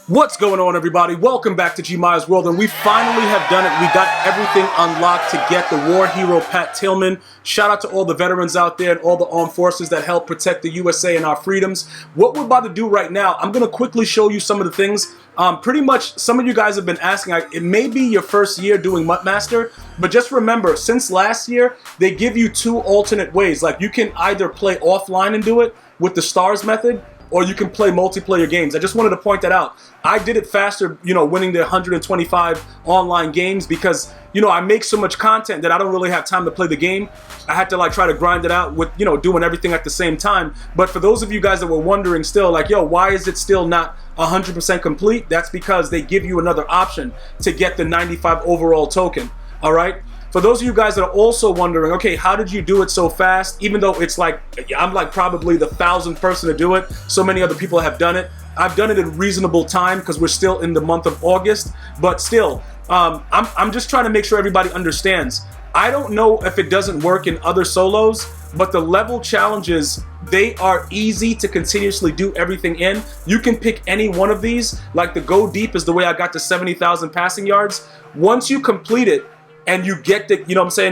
What's going on, everybody? Welcome back to GmiasWorld, and we finally have done it. We got everything unlocked to get the war hero Pat Tillman. Shout out to all the veterans out there and all the armed forces that help protect the USA and our freedoms. What we're about to do right now, I'm going to quickly show you some of the things. Pretty much, some of you guys have been asking, it may be your first year doing MUT Master, but just remember, since last year, they give you two alternate ways. Like, you can either play offline and do it with the STARS method, or you can play multiplayer games. I just wanted to point that out. I did it faster, winning the 125 online games because, I make so much content that I don't really have time to play the game. I had to try to grind it out with, doing everything at the same time. But for those of you guys that were wondering still, why is it still not 100% complete? That's because they give you another option to get the 95 overall token, all right? For those of you guys that are also wondering, okay, how did you do it so fast? Even though it's I'm probably the 1,000th person to do it. So many other people have done it. I've done it in reasonable time because we're still in the month of August. But still, I'm just trying to make sure everybody understands. I don't know if it doesn't work in other solos, but the level challenges, they are easy to continuously do everything in. You can pick any one of these. Like the Go Deep is the way I got to 70,000 passing yards. Once you complete it, and you get the,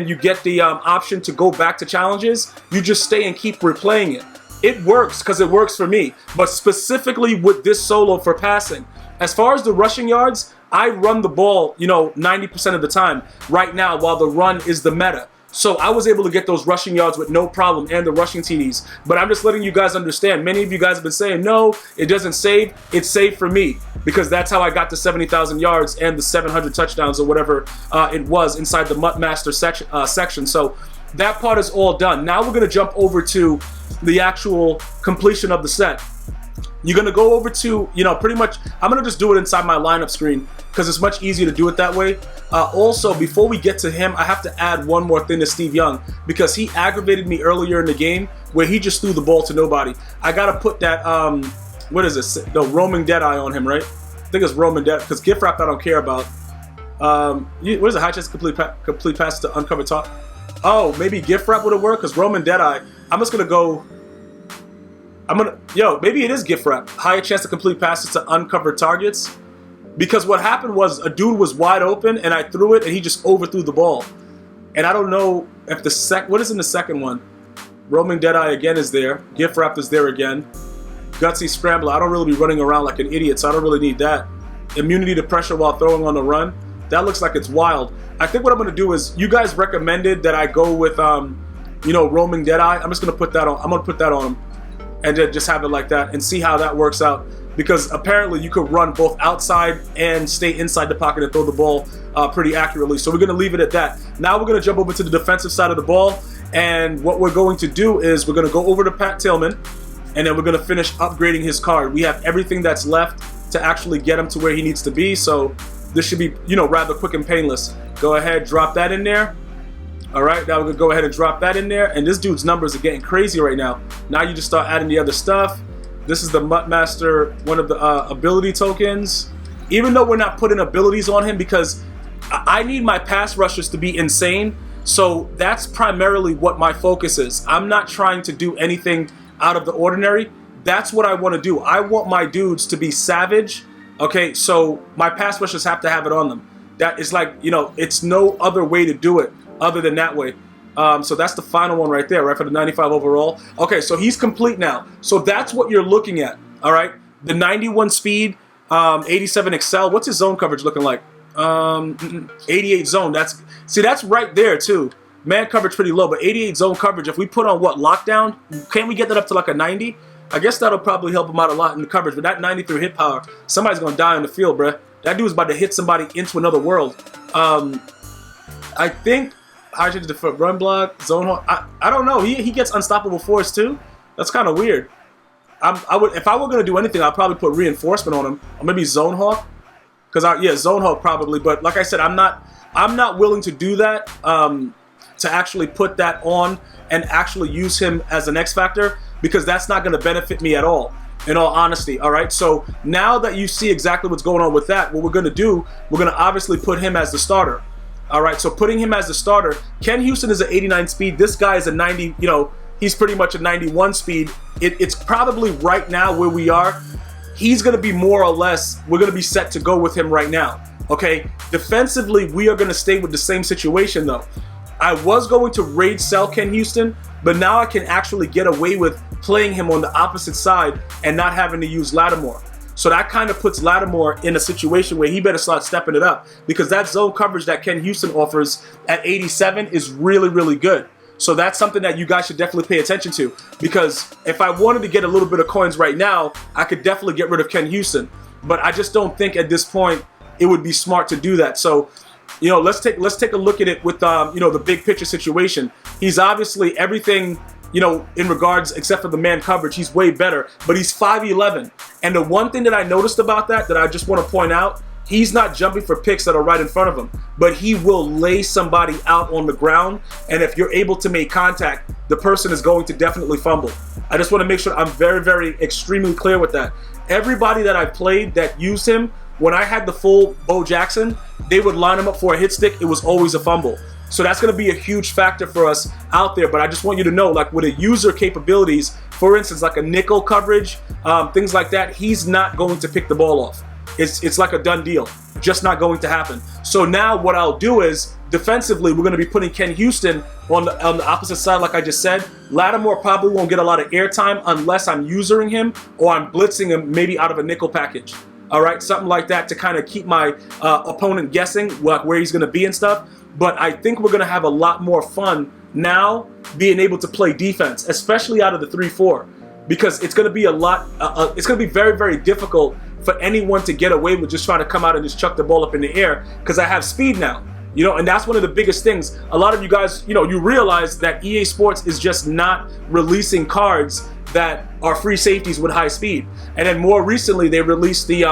you get the option to go back to challenges, you just stay and keep replaying it. It works because it works for me, but specifically with this solo for passing. As far as the rushing yards, I run the ball, 90% of the time right now while the run is the meta. So I was able to get those rushing yards with no problem and the rushing TDs. But I'm just letting you guys understand, many of you guys have been saying, no, it doesn't save. It's saved for me because that's how I got to 70,000 yards and the 700 touchdowns or whatever it was inside the MUT Master section. So that part is all done. Now we're going to jump over to the actual completion of the set. You're going to go over to, pretty much, I'm going to just do it inside my lineup screen because it's much easier to do it that way. Also, before we get to him, I have to add one more thing to Steve Young because he aggravated me earlier in the game where he just threw the ball to nobody. I got to put that, what is this? The roaming Deadeye on him, right? I think it's roaming Deadeye because gift wrap I don't care about. What is it? High chance complete pass to uncover top? Oh, maybe gift wrap would have worked because roaming Deadeye. I'm just going to go... maybe it is gift wrap. Higher chance to complete passes to uncover targets. Because what happened was a dude was wide open and I threw it and he just overthrew the ball. And I don't know if what is in the second one? Roaming Deadeye again is there. Gift wrap is there again. Gutsy Scrambler. I don't really be running around like an idiot, so I don't really need that. Immunity to pressure while throwing on the run. That looks like it's wild. I think what I'm going to do is, you guys recommended that I go with, roaming Deadeye. I'm just going to put that on. I'm going to put that on him. And then just have it like that and see how that works out. Because apparently you could run both outside and stay inside the pocket and throw the ball pretty accurately. So we're going to leave it at that. Now we're going to jump over to the defensive side of the ball. And what we're going to do is we're going to go over to Pat Tillman. And then we're going to finish upgrading his card. We have everything that's left to actually get him to where he needs to be. So this should be, rather quick and painless. Go ahead, drop that in there. All right, now we're going to go ahead and drop that in there. And this dude's numbers are getting crazy right now. Now you just start adding the other stuff. This is the MUT Master, one of the ability tokens. Even though we're not putting abilities on him because I need my pass rushers to be insane. So that's primarily what my focus is. I'm not trying to do anything out of the ordinary. That's what I want to do. I want my dudes to be savage. Okay, so my pass rushers have to have it on them. That is it's no other way to do it other than that way. So that's the final one right there, right, for the 95 overall. Okay, so he's complete now. So that's what you're looking at, all right? The 91 speed, 87 excel. What's his zone coverage looking like? 88 zone. That's right there, too. Man coverage pretty low, but 88 zone coverage. If we put on, lockdown? Can't we get that up to like a 90? I guess that'll probably help him out a lot in the coverage, but that 93 hit power, somebody's going to die on the field, bruh. That dude's about to hit somebody into another world. I think... high chance to foot run block, zone hawk. I don't know. He gets unstoppable force too. That's kind of weird. If I were gonna do anything, I'd probably put reinforcement on him, or maybe zone hawk. Zone hawk probably. But like I said, I'm not willing to do that. To actually put that on and actually use him as an X factor because that's not gonna benefit me at all. In all honesty, all right. So now that you see exactly what's going on with that, what we're gonna do, we're gonna obviously put him as the starter. All right, so putting him as the starter, Ken Houston is an 89 speed. This guy is a 90, he's pretty much a 91 speed. It's probably right now where we are. he's going to be more or less, we're going to be set to go with him right now. Okay, defensively, we are going to stay with the same situation though. I was going to raid sell Ken Houston, but now I can actually get away with playing him on the opposite side and not having to use Lattimore. So that kind of puts Lattimore in a situation where he better start stepping it up, because that zone coverage that Ken Houston offers at 87 is really, really good. So that's something that you guys should definitely pay attention to, because if I wanted to get a little bit of coins right now, I could definitely get rid of Ken Houston. But I just don't think at this point it would be smart to do that. So, you know, let's take a look at it with you know, the big picture situation. He's obviously everything, you know, in regards, except for the man coverage, he's way better, but he's 5'11". And the one thing that I noticed about that I just want to point out, he's not jumping for picks that are right in front of him, but he will lay somebody out on the ground. And if you're able to make contact, the person is going to definitely fumble. I just want to make sure I'm very, very extremely clear with that. Everybody that I played that used him, when I had the full Bo Jackson, they would line him up for a hit stick. It was always a fumble. So that's going to be a huge factor for us out there. But I just want you to know, like with the user capabilities, for instance, like a nickel coverage, things like that, he's not going to pick the ball off. It's like a done deal. Just not going to happen. So now what I'll do is, defensively, we're going to be putting Ken Houston on the opposite side, like I just said. Lattimore probably won't get a lot of airtime unless I'm using him or I'm blitzing him maybe out of a nickel package. All right, something like that to kind of keep my opponent guessing like where he's going to be and stuff. But I think we're going to have a lot more fun now being able to play defense, especially out of the 3-4, because it's going to be a lot. It's going to be very, very difficult for anyone to get away with just trying to come out and just chuck the ball up in the air, because I have speed now. You know, and that's one of the biggest things. A lot of you guys, you know, you realize that EA Sports is just not releasing cards that are free safeties with high speed. And then more recently, they released the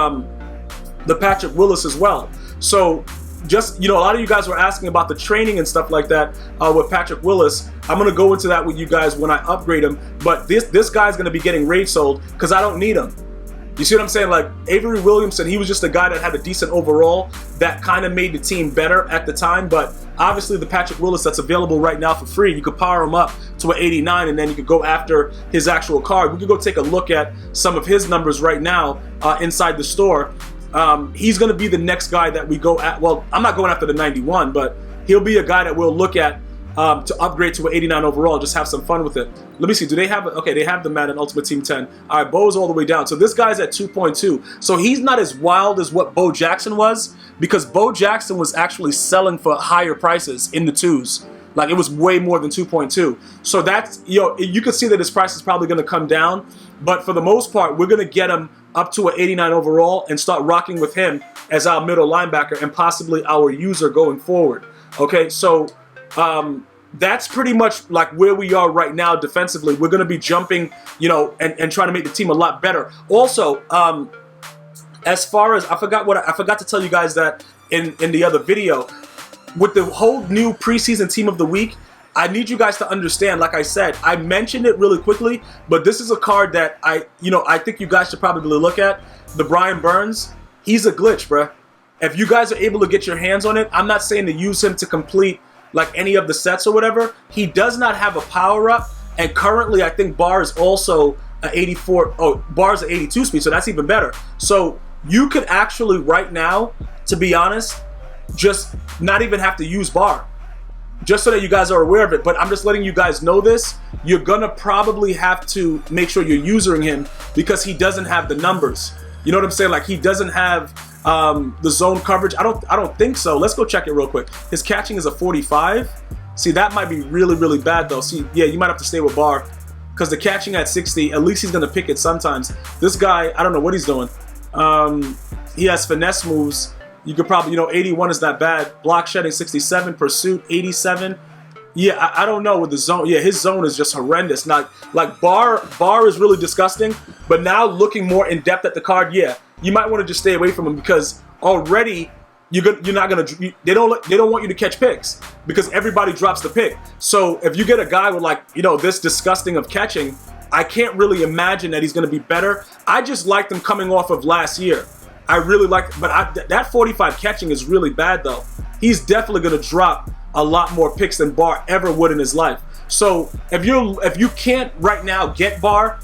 Patrick Willis as well. So just, you know, a lot of you guys were asking about the training and stuff like that with Patrick Willis. I'm going to go into that with you guys when I upgrade him. But this guy's going to be getting raid sold because I don't need him. You see what I'm saying? Like Avery Williamson, he was just a guy that had a decent overall that kind of made the team better at the time. But obviously the Patrick Willis that's available right now for free, you could power him up to an 89 and then you could go after his actual card. We could go take a look at some of his numbers right now inside the store. He's going to be the next guy that we go at. Well, I'm not going after the 91, but he'll be a guy that we'll look at to upgrade to an 89 overall, just have some fun with it. Let me see, do they have it? Okay, they have the Madden Ultimate Team 10. All right, Bo's all the way down. So this guy's at 2.2. So he's not as wild as what Bo Jackson was, because Bo Jackson was actually selling for higher prices in the 2s. Like it was way more than 2.2. So that's, you know, you can see that his price is probably going to come down. But for the most part, we're going to get him up to an 89 overall and start rocking with him as our middle linebacker and possibly our user going forward. Okay, so that's pretty much like where we are right now defensively. We're going to be jumping, you know, and trying to make the team a lot better. Also, as far as I forgot to tell you guys that in the other video, with the whole new preseason team of the week, I need you guys to understand, like I said, I mentioned it really quickly, but this is a card that I think you guys should probably look at. The Brian Burns, he's a glitch, bruh. If you guys are able to get your hands on it, I'm not saying to use him to complete like any of the sets or whatever. He does not have a power up, and currently I think Bar is also an 84. Oh, Bar's an 82 speed, so that's even better. So you could actually right now, to be honest, just not even have to use Bar, just so that you guys are aware of it. But I'm just letting you guys know this. You're gonna probably have to make sure you're using him because he doesn't have the numbers. You know what I'm saying? Like he doesn't have the zone coverage. I don't think so. Let's go check it real quick. His catching is a 45. See, that might be really, really bad though. See, yeah, you might have to stay with Bar because the catching at 60, at least he's gonna pick it sometimes. This guy, I don't know what he's doing. He has finesse moves. You could probably, 81 is not bad. Block shedding 67, pursuit 87. Yeah, I don't know with the zone. Yeah, his zone is just horrendous. Now, like Bar is really disgusting. But now looking more in depth at the card, yeah, you might want to just stay away from him because already you're not gonna. They don't want you to catch picks because everybody drops the pick. So if you get a guy with like this disgusting of catching, I can't really imagine that he's gonna be better. I just liked him coming off of last year. I really like, but that 45 catching is really bad though. He's definitely gonna drop a lot more picks than Bar ever would in his life. So if you can't right now get Bar,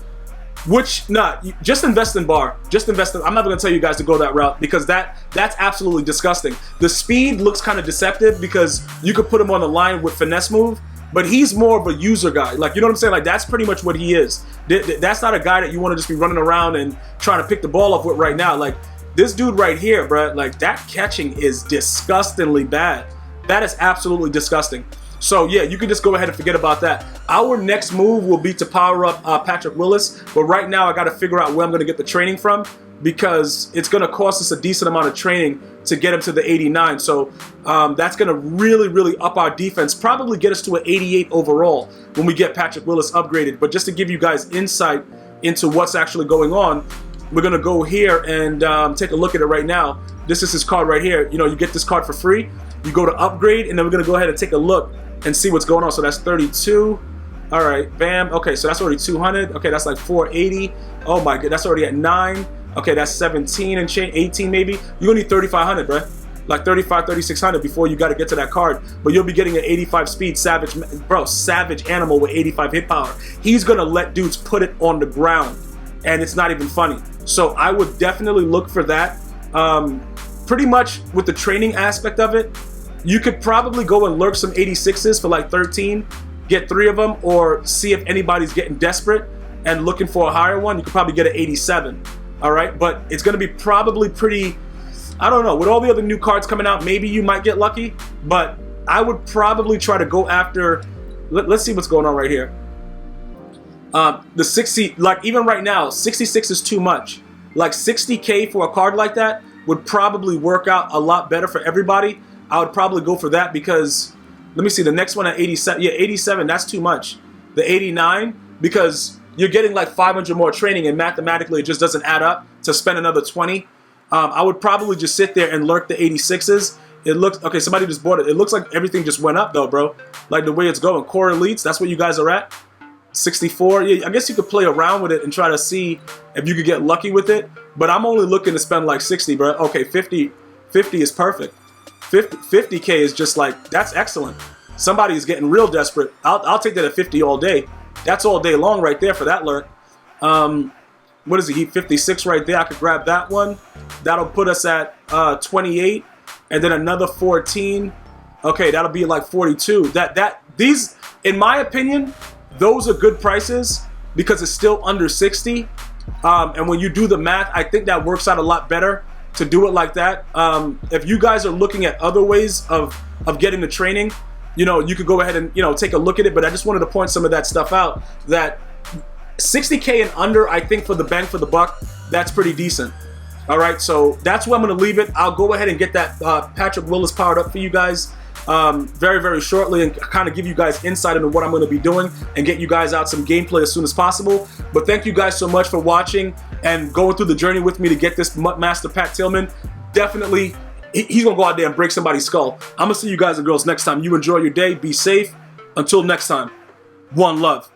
Which, nah, just invest in bar. Just invest in, I'm not gonna tell you guys to go that route because that's absolutely disgusting. The speed looks kind of deceptive because you could put him on the line with finesse move, but he's more of a user guy. Like, you know what I'm saying? Like, that's pretty much what he is. That's not a guy that you want to just be running around and trying to pick the ball up with right now. Like, this dude right here, bruh, like, that catching is disgustingly bad. That is absolutely disgusting. So yeah, you can just go ahead and forget about that. Our next move will be to power up Patrick Willis, but right now I got to figure out where I'm going to get the training from because it's going to cost us a decent amount of training to get him to the 89. So that's going to really up our defense, probably get us to an 88 overall when we get Patrick Willis upgraded. But just to give you guys insight into what's actually going on, we're going to go here and take a look at it right now. This is his card right here. You know, you get this card for free. You go to upgrade, and then we're going to go ahead and take a look and see what's going on. So that's 32. All right, bam. Okay, so that's already 200. Okay, that's like 480. Oh my god, that's already at 9. Okay, that's 17 and change, 18 maybe. You're gonna need 3,500, bro. Like 35, 3,600 before you got to get to that card. But you'll be getting an 85 speed savage, bro, savage animal with 85 hit power. He's gonna let dudes put it on the ground, and it's not even funny. So I would definitely look for that. Pretty much with the training aspect of it, you could probably go and lurk some 86s for like 13, get 3 of them, or see if anybody's getting desperate and looking for a higher one. You could probably get an 87, all right? But it's going to be probably pretty, I don't know, with all the other new cards coming out, maybe you might get lucky, but I would probably try to go after, let's see what's going on right here. The 60, like even right now, 66 is too much. Like 60K for a card like that would probably work out a lot better for everybody. I would probably go for that because, let me see, the next one at 87, yeah, 87, that's too much. The 89, because you're getting like 500 more training and mathematically it just doesn't add up to spend another 20. I would probably just sit there and lurk the 86s. It looks, okay, somebody just bought it. It looks like everything just went up though, bro. Like the way it's going. Core Elites, that's what you guys are at. 64, yeah, I guess you could play around with it and try to see if you could get lucky with it. But I'm only looking to spend like 60, bro. Okay, 50 is perfect. 50K is just like, that's excellent. Somebody is getting real desperate. I'll take that at 50 all day. That's all day long right there for that lurk. What is he? 56 right there. I could grab that one. That'll put us at 28, and then another 14. Okay, that'll be like 42. These, in my opinion, those are good prices because it's still under 60. And when you do the math, I think that works out a lot better to do it like that. If you guys are looking at other ways of getting the training, you know, you could go ahead and, you know, take a look at it. But I just wanted to point some of that stuff out. That 60K and under, I think for the bang for the buck, that's pretty decent. All right, so that's where I'm going to leave it. I'll go ahead and get that Patrick Willis powered up for you guys very shortly and kind of give you guys insight into what I'm going to be doing and get you guys out some gameplay as soon as possible. But thank you guys so much for watching and going through the journey with me to get this MUT Master Pat Tillman. Definitely, he's going to go out there and break somebody's skull. I'm going to see you guys and girls next time. You enjoy your day. Be safe. Until next time, one love.